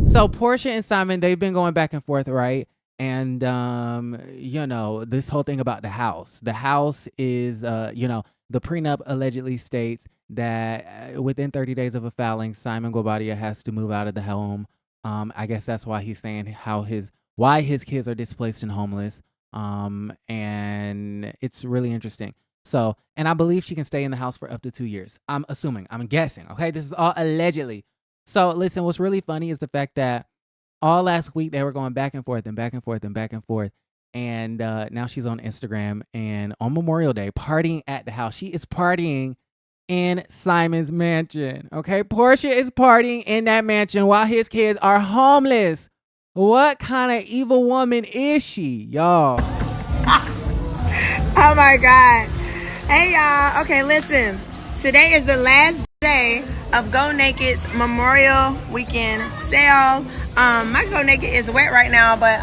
So Porsha and Simon, they've been going back and forth, right? And you know, this whole thing about the house. The house is you know, the prenup allegedly states that within 30 days of a filing, Simon Guobadia has to move out of the home. I guess that's why he's saying why his kids are displaced and homeless. And it's really interesting. So, and I believe she can stay in the house for up to 2 years. I'm assuming, I'm guessing. Okay, this is all allegedly. So listen, what's really funny is the fact that all last week they were going back and forth and back and forth and back and forth. And now she's on Instagram and on Memorial Day partying at the house. She is partying in Simon's mansion. Okay, Porsha is partying in that mansion while his kids are homeless. What kind of evil woman is she, y'all? Oh my God. Hey y'all. Okay, listen. Today is the last day of Go Naked's Memorial Weekend sale. My Go Naked is wet right now, but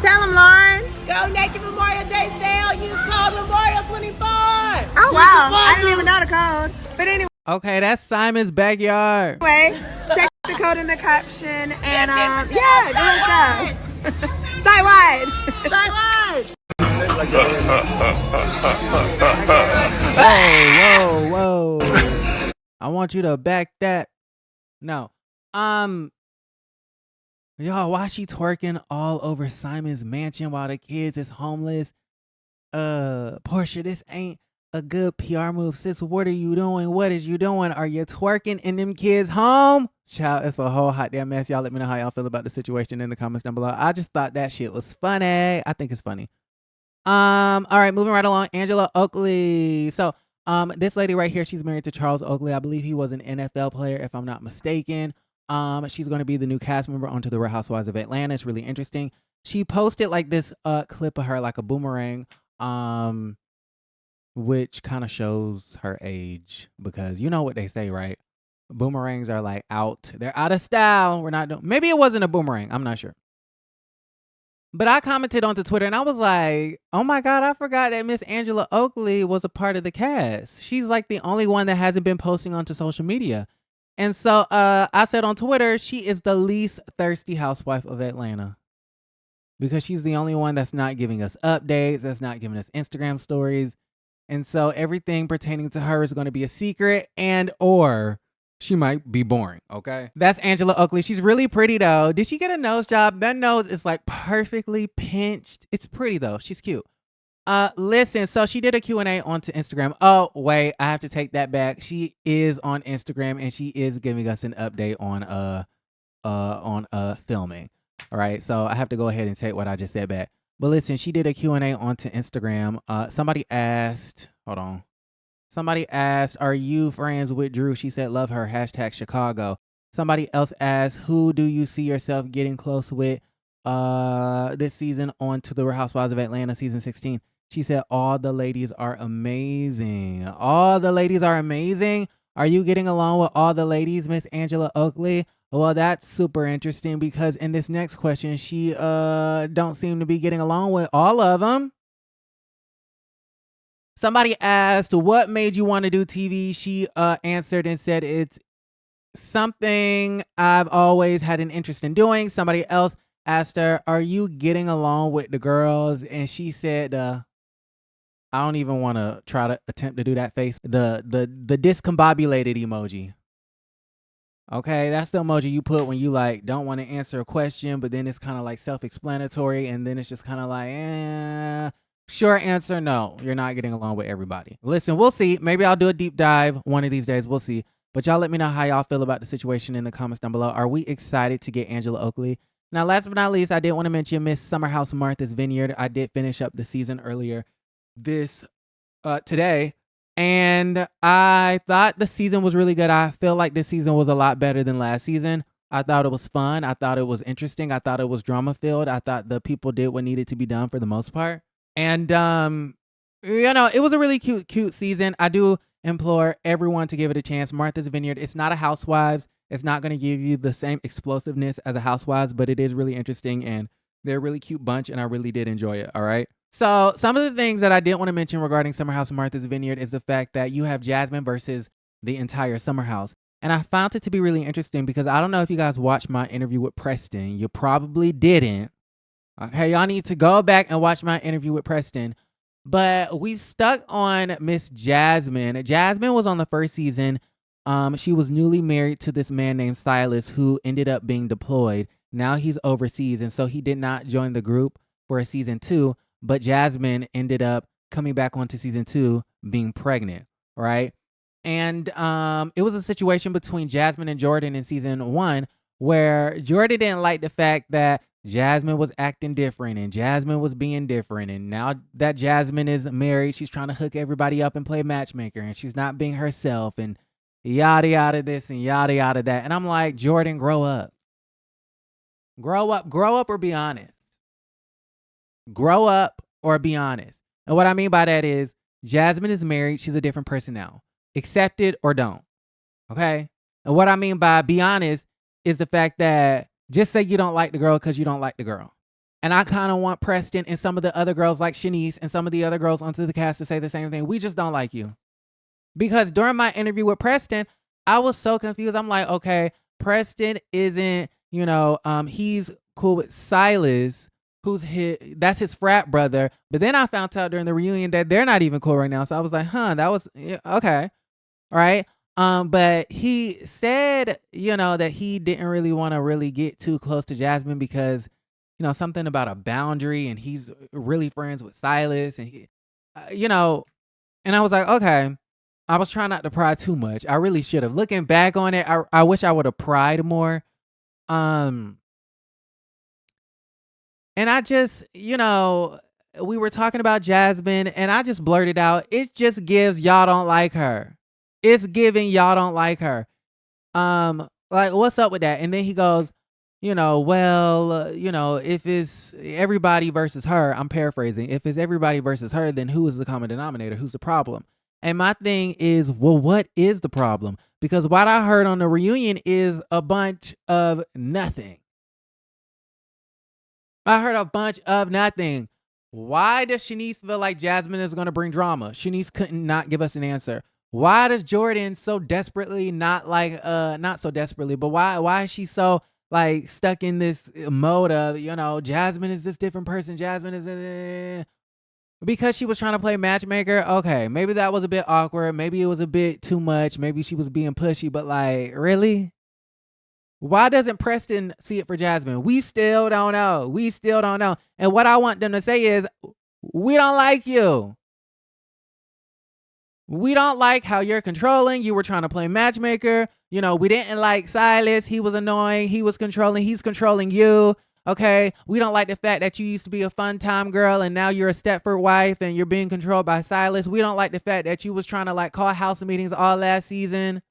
tell them, Lauren. Go Naked Memorial Day sale. Use code Memorial24. Oh wow, I didn't even know the code. But anyway. Okay, that's Simon's backyard. Anyway, check the code in the caption and yeah, good job. Side wide. Side wide. Whoa. I want you to back that. No. Y'all, why she twerking all over Simon's mansion while the kids is homeless? Porsha, this ain't a good PR move, sis. What are you doing? What is you doing? Are you twerking in them kids' home? Child, it's a whole hot damn mess. Y'all let me know how y'all feel about the situation in the comments down below. I just thought that shit was funny. I think it's funny. All right, moving right along. Angela Oakley. So, this lady right here, she's married to Charles Oakley. I believe he was an NFL player, if I'm not mistaken. She's going to be the new cast member onto the Real Housewives of Atlanta. It's really interesting. She posted like this clip of her like a boomerang, which kind of shows her age because you know what they say, right? Boomerangs are like out. They're out of style. We're not doing. Maybe it wasn't a boomerang. I'm not sure. But I commented onto Twitter and I was like, oh my God, I forgot that Miss Angela Oakley was a part of the cast. She's like the only one that hasn't been posting onto social media. And so I said on Twitter, she is the least thirsty housewife of Atlanta. Because she's the only one that's not giving us updates, that's not giving us Instagram stories. And so everything pertaining to her is going to be a secret and or she might be boring, okay? That's Angela Oakley. She's really pretty though. Did she get a nose job? That nose is like perfectly pinched. It's pretty though. She's cute. Listen, so she did a Q&A onto Instagram. Oh, wait, I have to take that back. She is on Instagram and she is giving us an update on filming. All right, so I have to go ahead and take what I just said back. But listen, she did a Q&A onto Instagram. Somebody asked, are you friends with Drew? She said, love her, #Chicago. Somebody else asked, who do you see yourself getting close with this season on to the Real Housewives of Atlanta season 16? She said, all the ladies are amazing. All the ladies are amazing. Are you getting along with all the ladies, Miss Angela Oakley? Well, that's super interesting because in this next question, she don't seem to be getting along with all of them. Somebody asked, what made you want to do TV? She answered and said, it's something I've always had an interest in doing. Somebody else asked her, are you getting along with the girls? And she said, I don't even want to try to attempt to do that face. The discombobulated emoji. Okay, that's the emoji you put when you like don't want to answer a question, but then it's kind of like self-explanatory, and then it's just kind of like, short answer, no, you're not getting along with everybody. Listen, we'll see. Maybe I'll do a deep dive one of these days. We'll see. But y'all let me know how y'all feel about the situation in the comments down below. Are we excited to get Angela Oakley? Now, last but not least, I did want to mention Miss Summerhouse Martha's Vineyard. I did finish up the season earlier today. And I thought the season was really good. I feel like this season was a lot better than last season. I thought it was fun. I thought it was interesting. I thought it was drama filled. I thought the people did what needed to be done for the most part. And, you know, it was a really cute season. I do implore everyone to give it a chance. Martha's Vineyard, it's not a Housewives. It's not going to give you the same explosiveness as a Housewives, but it is really interesting and they're a really cute bunch and I really did enjoy it. All right. So some of the things that I did want to mention regarding Summer House and Martha's Vineyard is the fact that you have Jasmine versus the entire Summer House. And I found it to be really interesting because I don't know if you guys watched my interview with Preston. You probably didn't. Okay, y'all need to go back and watch my interview with Preston. But we stuck on Miss Jasmine. Jasmine was on the first season. She was newly married to this man named Silas who ended up being deployed. Now he's overseas, and so he did not join the group for a season 2. But Jasmine ended up coming back onto season 2 being pregnant, right? And it was a situation between Jasmine and Jordan in season 1 where Jordan didn't like the fact that Jasmine was acting different and Jasmine was being different. And now that Jasmine is married, she's trying to hook everybody up and play matchmaker, and she's not being herself, and yada yada this and yada yada that. And I'm like, Jordan, grow up. Grow up or be honest. Grow up or be honest. And what I mean by that is Jasmine is married. She's a different person now. Accept it or don't. Okay? And what I mean by be honest is the fact that just say you don't like the girl because you don't like the girl. And I kind of want Preston and some of the other girls like Shanice and some of the other girls onto the cast to say the same thing. We just don't like you. Because during my interview with Preston, I was so confused. I'm like, okay, Preston isn't, he's cool with Silas, that's his frat brother. But then I found out during the reunion that they're not even cool right now. So I was like, that was, okay. All right. But he said, that he didn't really want to really get too close to Jasmine because, something about a boundary, and he's really friends with Silas, and and I was like, okay. I was trying not to pry too much. I really should have. Looking back on it, I wish I would have pried more. And I just, we were talking about Jasmine, and I just blurted out, it just gives y'all don't like her. It's giving y'all don't like her. Like, what's up with that? And then he goes, if it's everybody versus her, I'm paraphrasing. If it's everybody versus her, then who is the common denominator? Who's the problem? And my thing is, well, what is the problem? Because what I heard on the reunion is a bunch of nothing. I heard a bunch of nothing. Why does Shanice feel like Jasmine is going to bring drama? Shanice couldn't not give us an answer. Why does Jordan so desperately not so desperately, but why is she so like stuck in this mode of, Jasmine is this different person. Jasmine is because she was trying to play matchmaker. Okay, maybe that was a bit awkward. Maybe it was a bit too much. Maybe she was being pushy, but like, really? Why doesn't Preston see it for Jasmine? We still don't know. And what I want them to say is, we don't like you. We don't like how you're controlling. You were trying to play matchmaker. We didn't like Silas. He was annoying. He was controlling. He's controlling you. Okay, we don't like the fact that you used to be a fun time girl and now you're a Stepford wife and you're being controlled by Silas. We don't like the fact that you was trying to call house meetings all last season.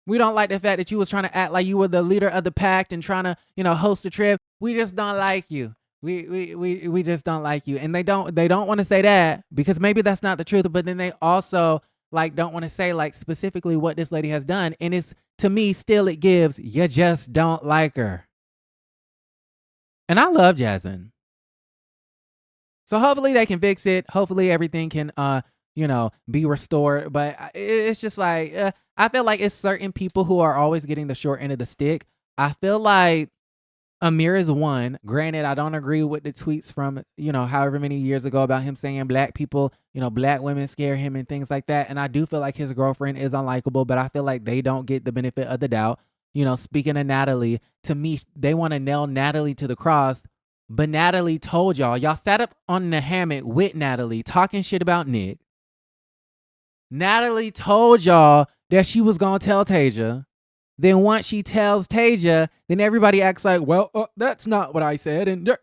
We don't like the fact that you was trying to act like you were the leader of the pack and trying to, host a trip. We just don't like you. We just don't like you. And they don't want to say that because maybe that's not the truth, but then they also don't want to say specifically what this lady has done. And it's, to me, still it gives, you just don't like her. And I love Jasmine. So hopefully they can fix it. Hopefully everything can, be restored. But it's just I feel like it's certain people who are always getting the short end of the stick. I feel like Amir is one. Granted, I don't agree with the tweets from, however many years ago about him saying black people, black women scare him and things like that. And I do feel like his girlfriend is unlikable, but I feel like they don't get the benefit of the doubt. Speaking of Natalie, to me, they want to nail Natalie to the cross. But Natalie told y'all sat up on the hammock with Natalie talking shit about Nick. Natalie told y'all that she was going to tell Tasia. Then once she tells Tasia, then everybody acts like, well, that's not what I said. And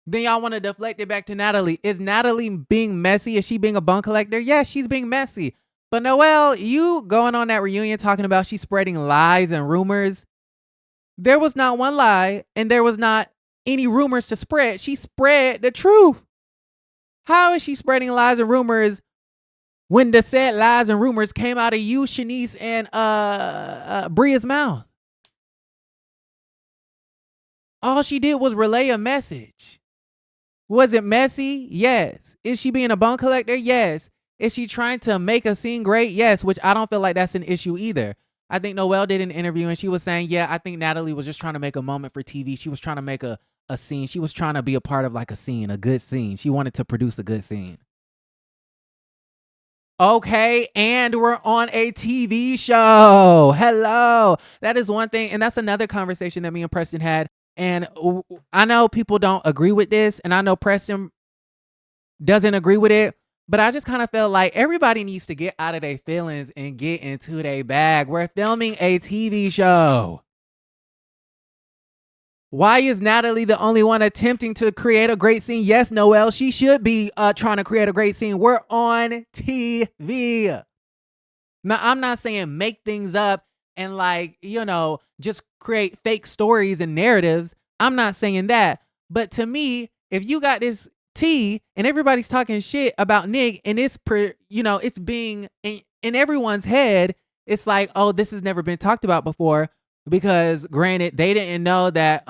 then y'all want to deflect it back to Natalie. Is Natalie being messy? Is she being a bone collector? Yes, she's being messy. But Noelle, you going on that reunion talking about she's spreading lies and rumors. There was not one lie and there was not any rumors to spread. She spread the truth. How is she spreading lies and rumors when the said lies and rumors came out of you, Shanice, and Bria's mouth? All she did was relay a message. Was it messy? Yes. Is she being a bone collector? Yes. Is she trying to make a scene great? Yes, which I don't feel like that's an issue either. I think Noelle did an interview and she was saying, yeah, I think Natalie was just trying to make a moment for TV. She was trying to make a scene. She was trying to be a part of like a scene, a good scene. She wanted to produce a good scene. Okay, and we're on a TV show. Hello. That is one thing. And that's another conversation that me and Preston had. And I know people don't agree with this. And I know Preston doesn't agree with it. But I just kind of feel like everybody needs to get out of their feelings and get into their bag. We're filming a TV show. Why is Natalie the only one attempting to create a great scene? Yes, Noelle, she should be trying to create a great scene. We're on TV. Now, I'm not saying make things up and like, you know, just create fake stories and narratives. I'm not saying that. But to me, if you got this tea and everybody's talking shit about Nick and it's, it's being in everyone's head, it's like, oh, this has never been talked about before. Because granted, they didn't know that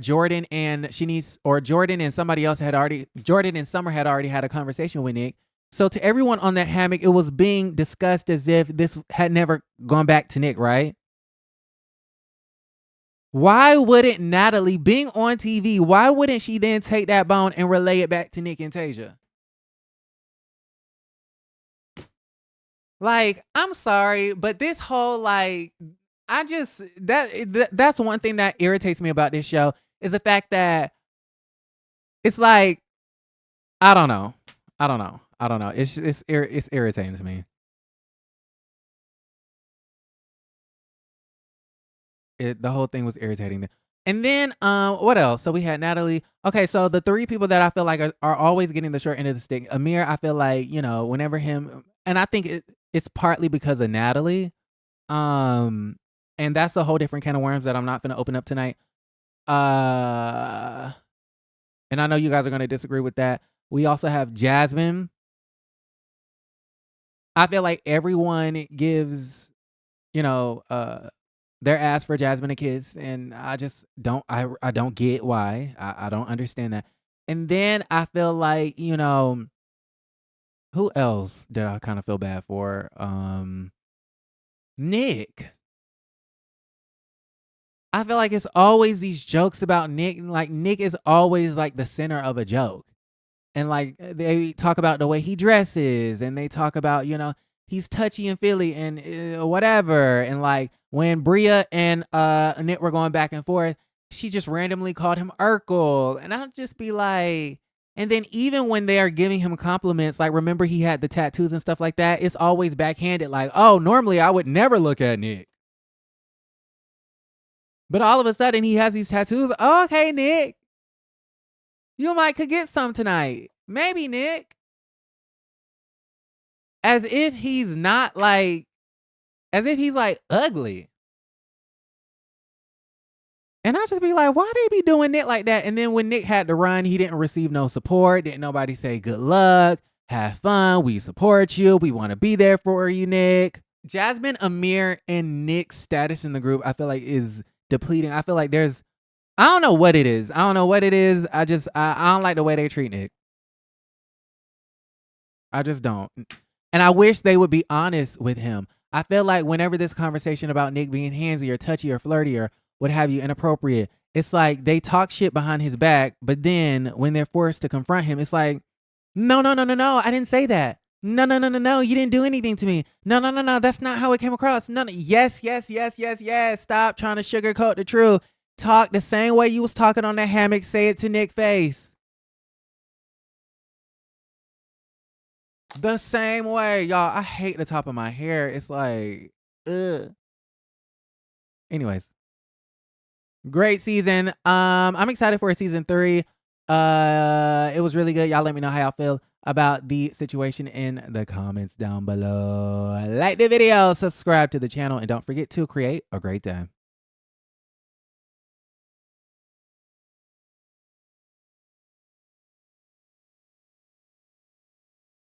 Jordan and Shanice or Jordan and somebody else Jordan and Summer had already had a conversation with Nick. So to everyone on that hammock, it was being discussed as if this had never gone back to Nick, right? Why wouldn't Natalie, being on TV, why wouldn't she then take that bone and relay it back to Nick and Tasia? Like, I'm sorry, but this whole like, that's one thing that irritates me about this show is the fact that it's like, I don't know. It's irritating to me. The whole thing was irritating. And then what else? So we had Natalie. Okay, so the three people that I feel like are always getting the short end of the stick. Amir, I feel like, whenever him, and I think it's partly because of Natalie. And that's a whole different can of worms that I'm not going to open up tonight. And I know you guys are going to disagree with that. We also have Jasmine. I feel like everyone gives, their ass for Jasmine a kiss, and I just don't. I don't get why. I don't understand that. And then I feel like who else did I kind of feel bad for? Nick. I feel like it's always these jokes about Nick. Like Nick is always like the center of a joke. And like they talk about the way he dresses and they talk about, he's touchy and feely and whatever. And like when Bria and Nick were going back and forth, she just randomly called him Urkel. And I'll just be like, and then even when they are giving him compliments, like remember he had the tattoos and stuff like that, it's always backhanded. Like, oh, normally I would never look at Nick. But all of a sudden he has these tattoos. Oh, okay, Nick. You could get some tonight. Maybe, Nick. As if he's not like, as if he's like ugly. And I just be like, why they be doing Nick like that? And then when Nick had to run, he didn't receive no support. Didn't nobody say good luck, have fun, we support you, we want to be there for you, Nick. Jasmine, Amir, and Nick's status in the group, I feel like is depleting. I feel like I don't know what it is. I don't like the way they treat Nick. I just don't. And I wish they would be honest with him. I feel like whenever this conversation about Nick being handsy or touchy or flirty or what have you, inappropriate, it's like they talk shit behind his back, but then when they're forced to confront him, it's like, no, I didn't say that. No, you didn't do anything to me. No, that's not how it came across. No, yes. Stop trying to sugarcoat the truth. Talk the same way you was talking on that hammock. Say it to Nick's face. The same way, y'all. I hate the top of my hair. It's like, ugh. Anyways, great season. I'm excited for season 3. It was really good. Y'all let me know how y'all feel about the situation in the comments down below. Like the video, subscribe to the channel, and don't forget to create a great day.